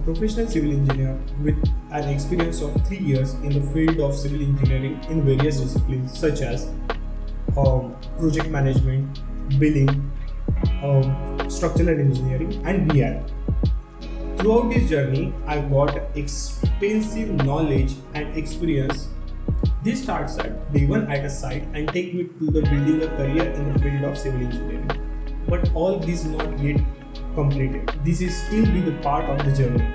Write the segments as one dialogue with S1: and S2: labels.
S1: professional civil engineer with an experience of 3 years in the field of civil engineering in various disciplines such as project management, building, structural engineering, and BIM. Throughout this journey, I got extensive knowledge and experience. This starts at day one at a site and take me to the building a career in the field of civil engineering. But all this not yet completed. This is still be the part of the journey.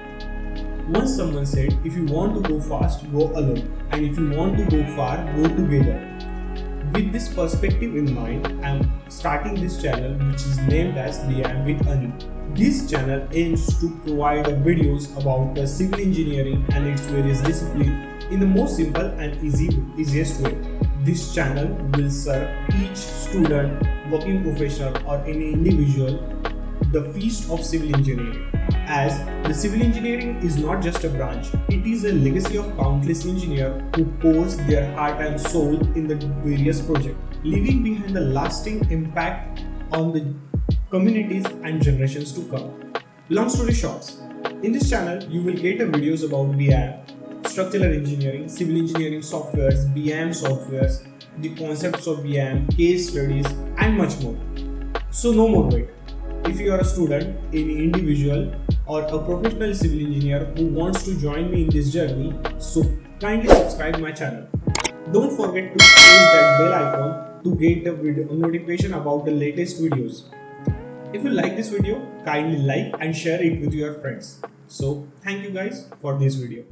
S1: Once someone said, if you want to go fast, go alone, and if you want to go far, go together. With this perspective in mind, I am starting this channel which is named as BIM With Ani. This channel aims to provide videos about civil engineering and its various disciplines in the most simple and easiest way. This channel will serve each student, working professional, or any individual the feast of civil engineering. As the civil engineering is not just a branch, it is a legacy of countless engineers who pours their heart and soul in the various projects, leaving behind a lasting impact on the communities and generations to come. Long story short, in this channel you will get videos about BIM, structural engineering, civil engineering softwares, BIM softwares, the concepts of BIM, case studies, and much more. So no more wait. If you are a student, any individual, or a professional civil engineer who wants to join me in this journey, so kindly subscribe my channel. Don't forget to press that bell icon to get the notification about the latest videos. If you like this video, kindly like and share it with your friends. So thank you guys for this video.